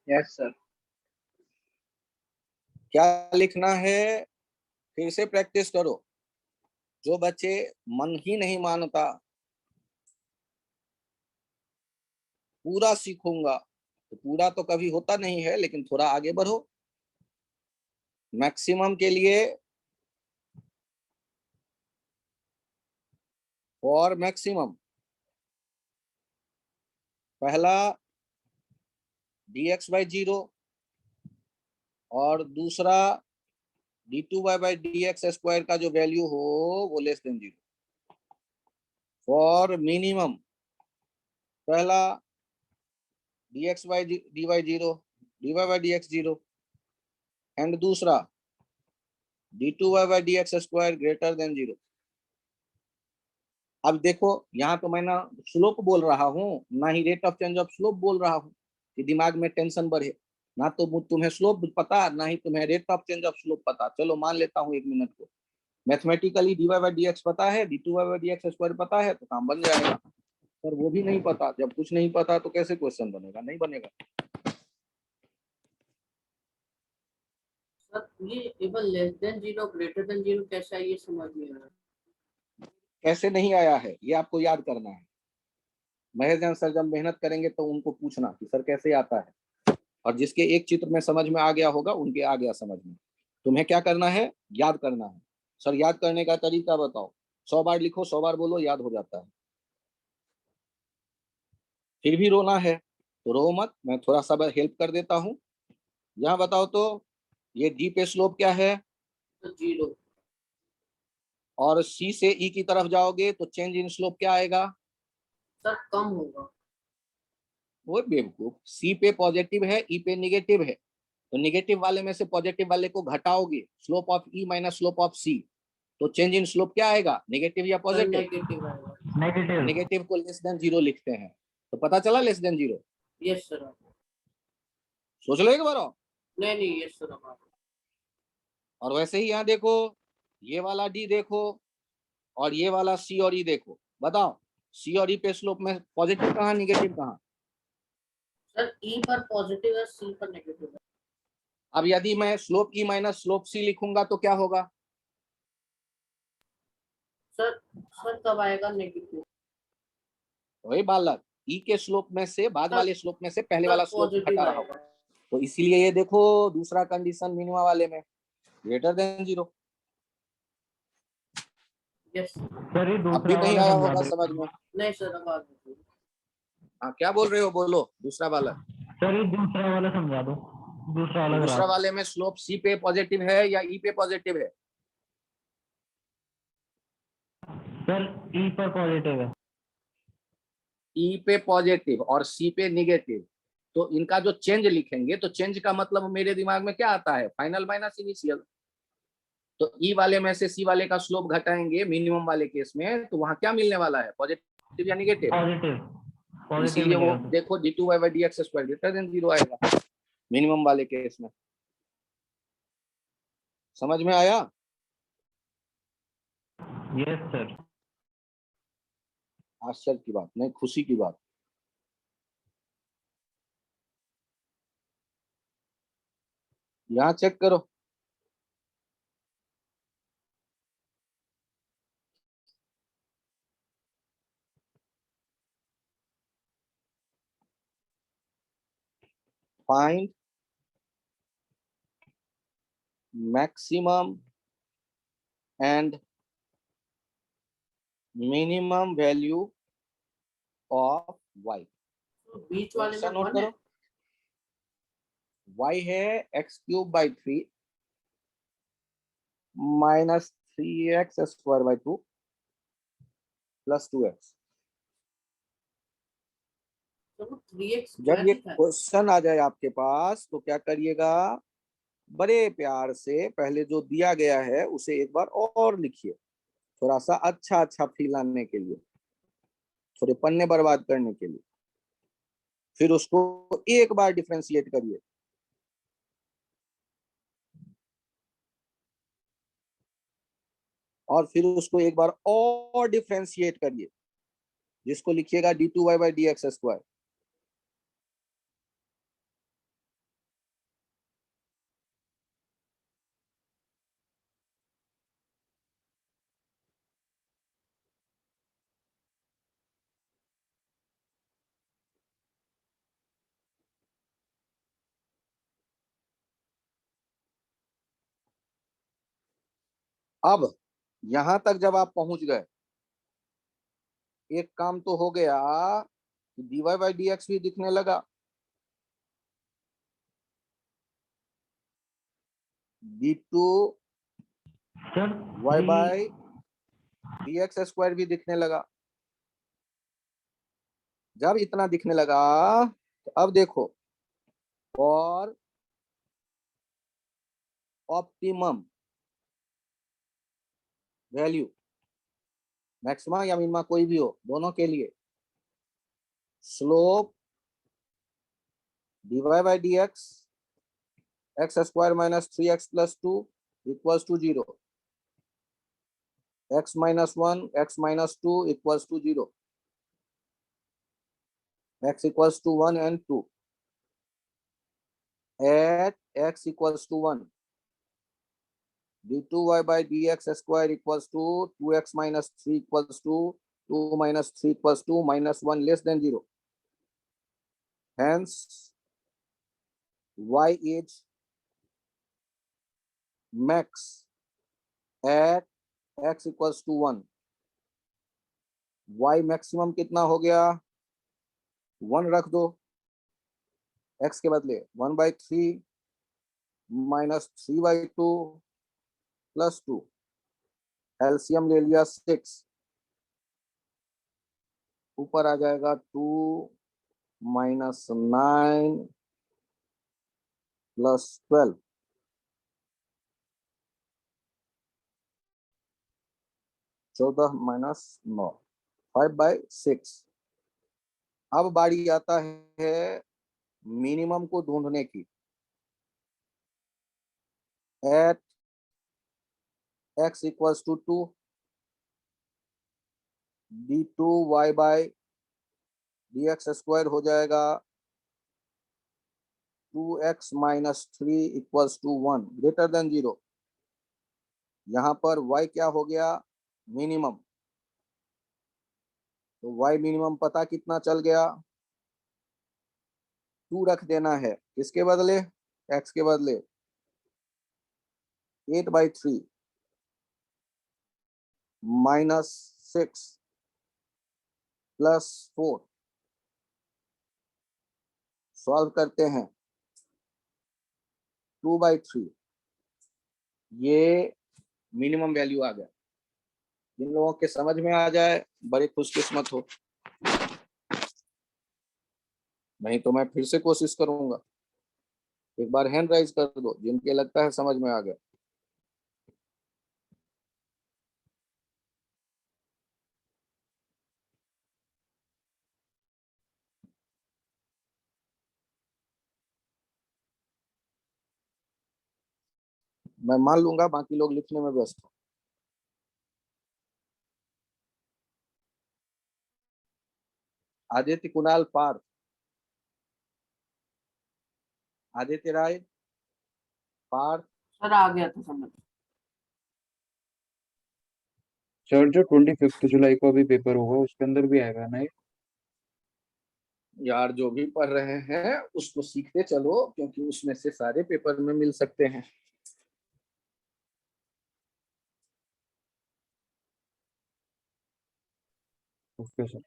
Yes sir. क्या लिखना है, फिर से प्रैक्टिस करो। जो बच्चे मन ही नहीं मानता पूरा सीखूंगा, तो पूरा तो कभी होता नहीं है, लेकिन थोड़ा आगे बढ़ो। मैक्सिमम के लिए फॉर मैक्सिमम पहला dx बाई 0 और दूसरा d2y बाई dx स्क्वायर का जो वैल्यू हो वो लेस देन 0। फॉर मिनिमम पहला dx by dy 0, dy by dx 0, and दूसरा d2y by dx square greater than 0। अब देखो यहाँ तो मैं ना स्लोप बोल रहा हूँ, ना ही rate of change of slope बोल रहा हूँ कि दिमाग में टेंशन बढ़े। ना तो तुम्हें स्लोप पता, ना ही तुम्हें rate of change of slope पता। चलो मान लेता हूँ 1 मिनट को, मैथमेटिकली dy बाई dx पता है, d2y बाई dx स्क्वायर पता है, तो काम बन जाएगा। पर वो भी नहीं पता, जब कुछ नहीं पता तो कैसे क्वेश्चन बनेगा, नहीं बनेगा। सर ये केवल लेस देन 0 ग्रेटर देन 0 कैसा है ये समझ नहीं आ रहा। कैसे नहीं आया है ये आपको याद करना है। महेश जैन सर जब मेहनत करेंगे तो उनको पूछना कि सर कैसे आता है, और जिसके एक चित्र में समझ में आ गया होगा उनके आ गया समझ में। तुम्हें क्या करना है, याद करना है। सर याद करने का तरीका बताओ। 100 बार लिखो, 100 बार बोलो, याद हो जाता है। फिर भी रोना है तो रो मत, मैं थोड़ा सा हेल्प कर देता हूँ। यहाँ बताओ तो ये डी पे स्लोप क्या है, तो 0। और सी से ई की तरफ जाओगे तो चेंज इन स्लोप क्या आएगा, सर कम होगा। वो बेवकूफ, सी पे पॉजिटिव है, ई पे निगेटिव है, तो निगेटिव वाले में से पॉजिटिव वाले को घटाओगे, slope of e minus slope of c, तो चेंज इन स्लोप क्या आएगा, नेगेटिव या सर पॉजिटिव। नेगेटिव आएगा। नेगेटिव। नेगेटिव को लेस देन 0 लिखते हैं, तो पता चला लेस देन 0। Yes sir. सोच लो एक बार और। नहीं यस सर। और वैसे ही यहाँ देखो, ये वाला डी देखो और ये वाला सी और ई देखो, बताओ सी और ई पे स्लोप में पॉजिटिव कहाँ निगेटिव कहाँ। सर ई पर पॉजिटिव है, सी पर नेगेटिव है। अब यदि मैं स्लोप ई माइनस स्लोप सी लिखूंगा तो क्या होगा, सर कब आएगा नेगेटिव? वही बालक, ई के स्लोप में से बाद सर वाले स्लोप में से पहले सर वाला स्लोप घटा पॉजिटिव रहा आएगा। होगा। तो इसीलिए ये देखो दूसरा कंडीशन मिनिमा वाले में ग्रेटर देन 0। यस सर ये अब भी दूसरा नहीं वाला आया समझा होगा दो। समझ में। नहीं सर अब आ गया। हाँ क्या बोल रहे हो, बोलो दूसरा वाला। सर ये दूसरा वाला समझा दो, दूसरा वाला दूसरा ग्राफ। वाले में स्लोप सी पे पॉजिटिव है या ई पे पॉजिटिव है, सर ई पर पॉजिटिव है। ई पे पॉजिटिव और सी पे निगेटिव, तो इनका जो चेंज लिखेंगे तो चेंज का मतलब मेरे दिमाग में क्या आता है, फाइनल माइनस इनिशियल। तो ई वाले में से सी वाले का स्लोप घटाएंगे मिनिमम वाले केस में, तो वहां क्या मिलने वाला है, पॉजिटिव या निगेटिव। पॉजिटिव। पॉजिटिव इसीलिए वो मिलेगा। देखो d2y by dx square greater than 0 आएगा मिनिमम वाले केस में। समझ में आया। Yes sir. आश्चर्य की बात नहीं, खुशी की बात। यहाँ चेक करो, find maximum and minimum value of y। तो बीच वाले में नोट 1 है। करो, y है x³/3 minus 3x²/2 plus 2x। तो 3x जब स्क्वायर ये लिखा है। क्वेश्चन आ जाए आपके पास तो क्या करिएगा, बड़े प्यार से पहले जो दिया गया है उसे एक बार और लिखिए, थोड़ा सा अच्छा अच्छा फील आने के लिए, थोड़े पन्ने बर्बाद करने के लिए। फिर उसको एक बार डिफरेंशिएट करिए, और फिर उसको एक बार और डिफरेंशिएट करिए, जिसको लिखिएगा d2y/dx²। अब यहां तक जब आप पहुंच गए, एक काम तो हो गया, dy/dx भी दिखने लगा, d2y/dx² सर भी दिखने लगा। जब इतना दिखने लगा तो अब देखो, और ऑप्टिमम वैल्यू, मैक्सिमा या मिनिमा कोई भी हो, दोनों के लिए slope dy/dx x² - 3x + 2 = 0, x - 1 x - 2 = 0, x = 1 and 2 at x = 1, d2y/dx² = 2x - 3 = 2, 2 - 3 = 2, -1 less than 0. Hence, y is max at x = 1. y maximum कितना हो गया, 1 रख दो, x के बदले 1/3 - 3/2 + 2, एलसीएम ले लिया 6, ऊपर आ जाएगा 2 - 9 + 12, 14 - 9, 5/6। अब बारी आता है मिनिमम को ढूंढने की। एट x = 2, d2y/dx² हो जाएगा 2x - 3 = 1 ग्रेटर देन 0। यहाँ पर y क्या हो गया, मिनिमम। तो y मिनिमम पता कितना चल गया, 2 रख देना है, किसके बदले, x के बदले 8/3 -6 + 4। सॉल्व करते हैं, 2/3, ये मिनिमम वैल्यू आ गया। जिन लोगों के समझ में आ जाए बड़े खुशकिस्मत हो, नहीं तो मैं फिर से कोशिश करूंगा। एक बार हैंड राइज कर दो जिनके लगता है समझ में आ गया। मैं मान लूंगा बाकी लोग लिखने में व्यस्त हो। आदित्य, कुणाल, पार्थ, आदित्य राय, पार सर आ गया था समझ। सर जो 25 जुलाई को अभी पेपर होगा उसके अंदर भी आएगा ना ये? यार जो भी पढ़ रहे हैं उसको सीखते चलो, क्योंकि उसमें से सारे पेपर में मिल सकते हैं। Okay sir.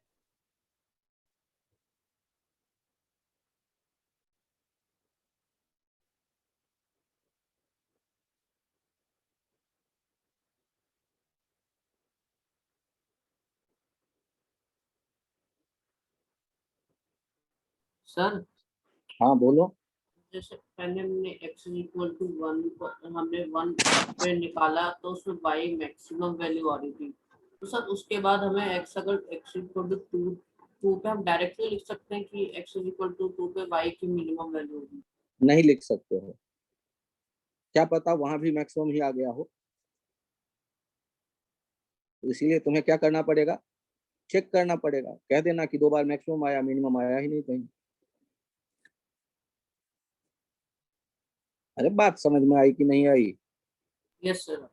सर हाँ बोलो। जैसे पहले हमने x इक्वल टू 1 हमने 1 पे निकाला तो उसमें y मैक्सिमम वैल्यू आ रही थी। तो सर उसके बाद हमें x अगर x इक्वल टू 2 पे हम डायरेक्टली लिख सकते हैं कि x इक्वल टू 2 पे y की मिनिमम वैल्यू होगी। नहीं लिख सकते हो, क्या पता वहां भी मैक्सिमम ही आ गया हो। तो इसीलिए तुम्हें क्या करना पड़ेगा, चेक करना पड़ेगा। कह देना कि 2 बार मैक्सिमम आया, मिनिमम आया ही नहीं कहीं। अरे बात समझ में आई कि नहीं आई? Yes sir.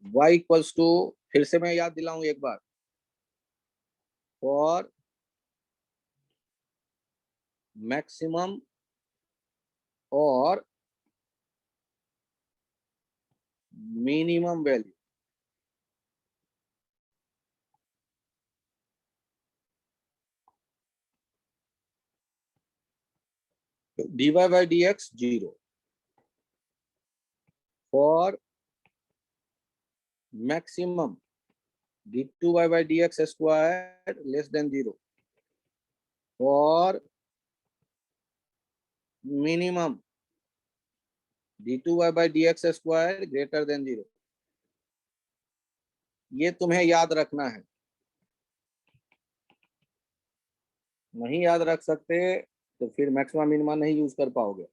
y equals to, फिर से मैं याद दिलाऊं एक बार, फॉर मैक्सिमम और minimum value, dy by d x 0 for maximum d2y by d x square less than 0 for minimum d2y by d x square greater than 0। ये तुम्हें याद रखना है। नहीं याद रख सकते तो फिर मैक्सिमम मिनिमम नहीं यूज कर पाओगे।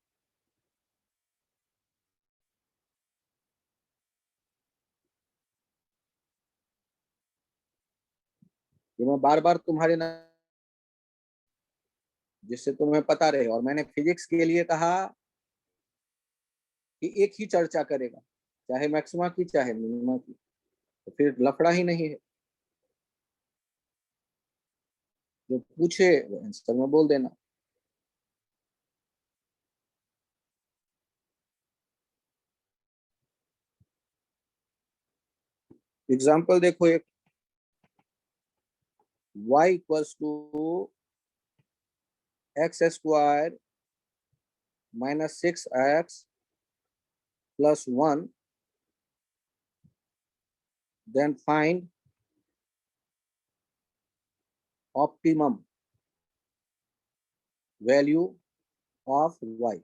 ये मैं बार बार तुम्हारे ना, जिससे तुम्हें पता रहे। और मैंने फिजिक्स के लिए कहा कि एक ही चर्चा करेगा, चाहे मैक्सिमा की चाहे मिनिमा की, तो फिर लफड़ा ही नहीं है। जो पूछे वो आंसर में बोल देना। एग्जाम्पल देखो एक, y equals to x square minus 6x plus 1, then find optimum value of y।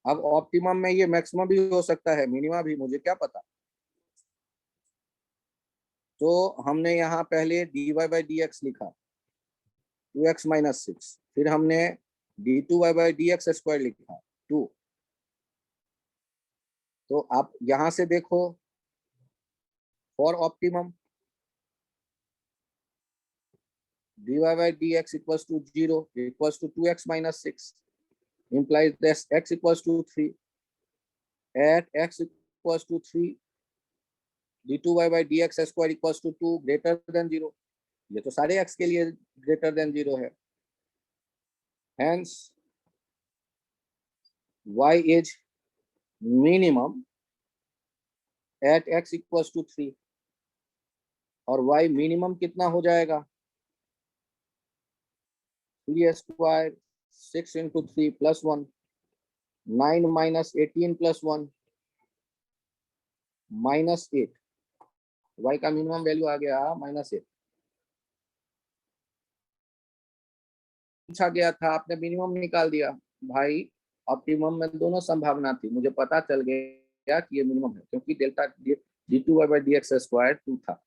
अब ऑप्टिमम में ये मैक्सिमम भी हो सकता है, मिनिमा भी, मुझे क्या पता। तो हमने यहाँ पहले dy बाई डी एक्स लिखा 2x माइनस 6, फिर हमने d2y by d x square लिखा 2। तो आप यहां से देखो, for optimum dy by d x equals to 0 equals to 2x minus 6 implies that x equals to 3 at x equals to 3 d2y by dx square equals to 2 greater than 0। ये तो सारे x के लिए greater than 0 है। Hence y is minimum at x equals to 3। और y minimum कितना हो जाएगा, 3 square 6 into 3 plus 1, 9 minus 18 plus 1 minus 8। y का मिनिमम वैल्यू आ गया -8। पूछा गया था, आपने मिनिमम निकाल दिया भाई। ऑप्टिमम में दोनों संभावना थी, मुझे पता चल गया कि ये मिनिमम है, क्योंकि delta d2y by d x square 2 था।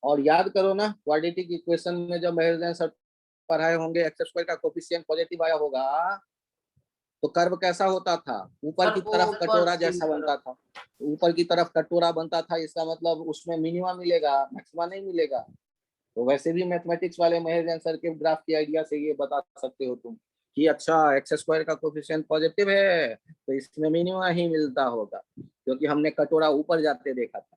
और याद करो ना, क्वाड्रेटिक इक्वेशन में जब महेश सर पढ़ाए होंगे, एक्स स्क्वायर का कोफिशिएंट पॉजिटिव आया होगा तो कर्व कैसा होता था, ऊपर सर, की वो तरफ ऊपर कटोरा की जैसा बनता था, ऊपर की तरफ कटोरा बनता था, इसका मतलब उसमें मिनिमम मिलेगा, मैक्सिमा नहीं मिलेगा। तो वैसे भी मैथमेटिक्स वाले महेश जैन सर के ग्राफ की आइडिया से ये बता सकते हो तुम कि अच्छा एक्स स्क्वायर का कोफिशिएंट पॉजिटिव है तो इसमें मिनिमम ही मिलता होगा, क्योंकि हमने कटोरा ऊपर जाते देखा था।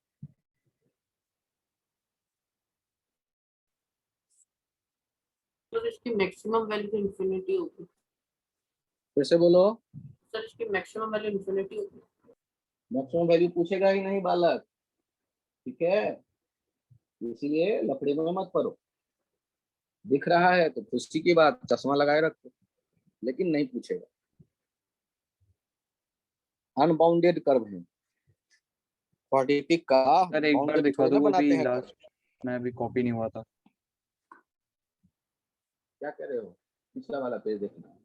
तो इसकी मैक्सिमम वैल्यू इन्फिनिटी होगी। फिर से बोलो। सर इसकी मैक्सिमम वैल्यू इन्फिनिटी होगी। मैक्सिमम वैल्यू पूछेगा ही नहीं बालक, ठीक है, इसलिए लफड़े में मत पड़ो। दिख रहा है तो खुशी की बात, चश्मा लगाए रखो, लेकिन नहीं पूछेगा। अनबाउंडेड कर्व है, क्वाड्रेटिक का सर एक बार बाउंडेड दिखा थोड़ी दो, ना वो बनाते भी हैं कर्व। लास्ट में अभी कॉपी नहीं हुआ था। क्या कह रहे हो, पिछला वाला पेज देखना।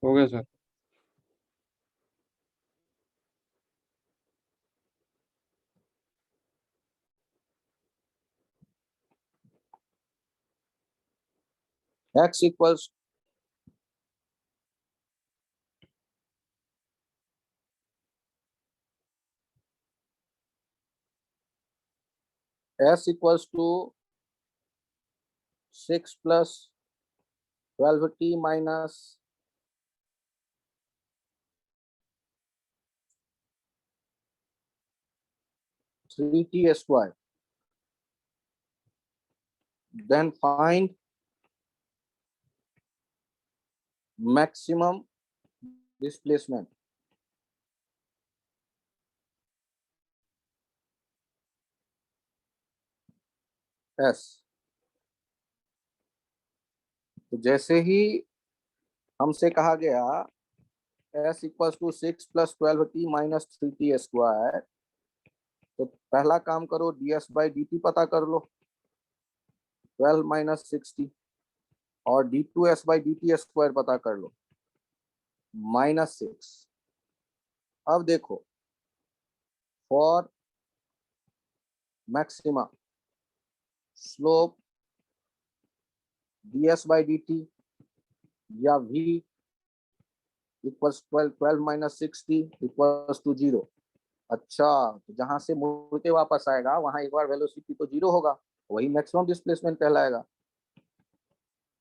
हो गया sir. x equals s equals to 6 plus 12t minus 3t square, then find maximum displacement. S, तो जैसे ही हमसे कहा गया s equals to 6 plus 12t minus 3t square, तो पहला काम करो ds बाई dt पता कर लो, 12 माइनस 60, और d2s बाई dt स्क्वायर पता कर लो, -6। अब देखो for maxima slope ds by dt या v equals 12 minus 60 equals to 0। अच्छा, तो जहां से मुड़ के वापस आएगा वहां एक बार वेलोसिटी तो 0 होगा, वही मैक्सिमम डिस्प्लेसमेंट कहलाएगा।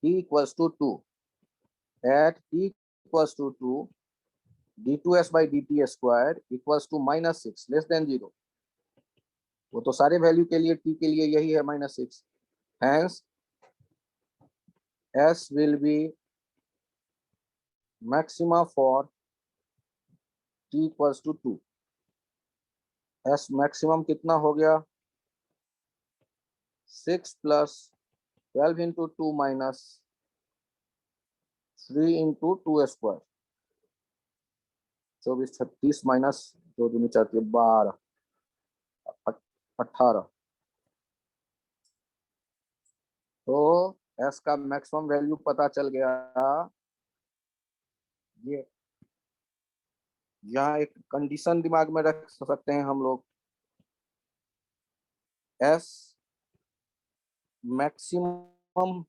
t equals to 2 at t equals to 2 d2s by dt square equals to -6 less than 0। वो तो सारे वैल्यू के लिए t के लिए यही है -6। Hence s will be maxima for t equals to 2। s maximum कितना हो गया, 6 plus 12 into 2 minus 3 into 2 square, 24 36 minus 2 दूनी 4 12 18। तो s का मैक्सिमम वैल्यू पता चल गया। ये यहाँ एक कंडीशन दिमाग में रख सकते हैं हम लोग, s maximum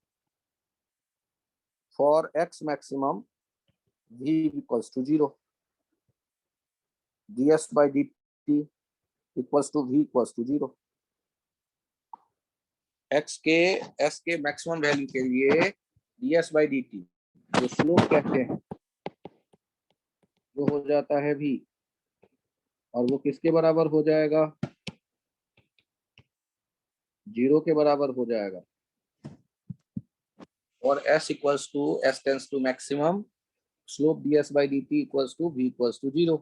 for x maximum v equals to 0, ds by dt equals to v equals to 0। x के मैक्सिमम वैल्यू के लिए ds बाई dt जो स्लोप कहते हैं वो हो जाता है v, और वो किसके बराबर हो जाएगा, 0 के बराबर हो जाएगा। और s equals to s tends to maximum slope ds by dt equals to v equals to 0।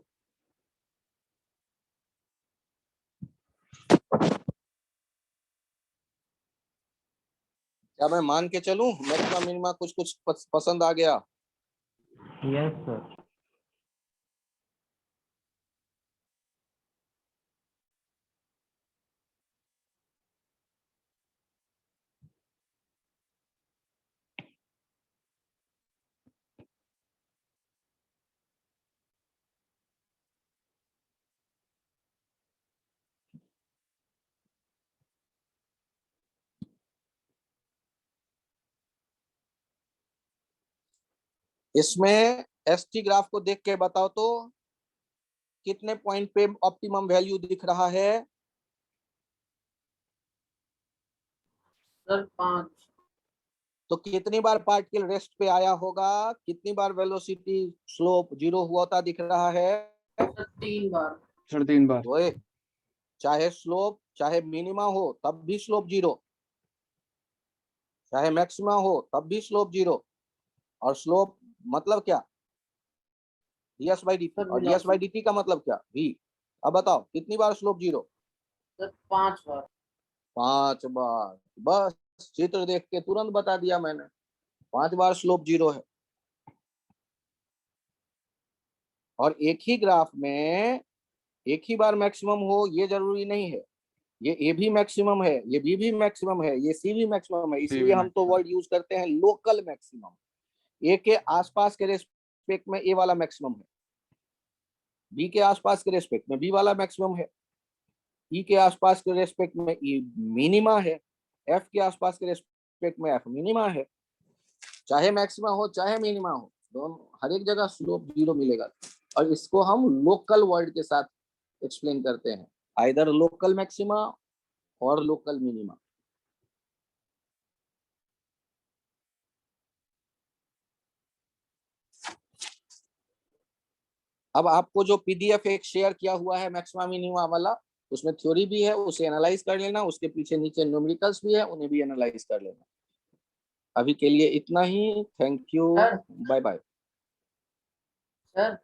क्या मैं मान के चलूं मैक्सिमम मिनिमा कुछ कुछ पसंद आ गया? Yes sir. इसमें एसटी ग्राफ को देख के बताओ तो कितने पॉइंट पे ऑप्टिमम वैल्यू दिख रहा है? सर 5। तो कितनी बार पार्टिकल रेस्ट पे आया होगा, कितनी बार वेलोसिटी स्लोप जीरो हुआ था दिख रहा है? सर 3 बार। सर 3 बार। तो चाहे स्लोप चाहे मिनिमा हो तब भी स्लोप जीरो, चाहे मैक्सिमा हो तब भी स्लोप जीरो। और स्लोप मतलब क्या? ds by dt। सर और ds बाई dt का मतलब क्या? v। अब बताओ कितनी बार स्लोप जीरो? सर 5 बार। 5 बार। बस चित्र देख के तुरंत बता दिया मैंने, 5 बार स्लोप जीरो है। और एक ही ग्राफ में एक ही बार मैक्सिमम हो ये जरूरी नहीं है। ये ए भी मैक्सिमम है, ये बी भी मैक्सिमम है, ये सी भी मैक्सिमम है, इसलिए हम तो वर्ड यूज करते हैं लोकल मैक्सिमम। ए के आसपास के रेस्पेक्ट में ए वाला मैक्सिमम है, बी के आसपास के रेस्पेक्ट में बी वाला मैक्सिमम है, ई के आसपास के रेस्पेक्ट में ई मिनिमा है, एफ के आसपास के रेस्पेक्ट में एफ मिनिमा है। चाहे मैक्सिमा हो चाहे मिनिमा हो, दोनों हर एक जगह स्लोप जीरो मिलेगा। और इसको हम लोकल वर्ड के साथ एक्सप्लेन करते हैं, आइदर लोकल मैक्सिमा और लोकल मिनिमा। अब आपको जो पीडीएफ एक शेयर किया हुआ है मैक्सिमा मिनिमा वाला, उसमें थ्योरी भी है, उसे एनालाइज कर लेना, उसके पीछे नीचे न्यूमेरिकल्स भी है, उन्हें भी एनालाइज कर लेना। अभी के लिए इतना ही। Thank you, sir bye bye. Sir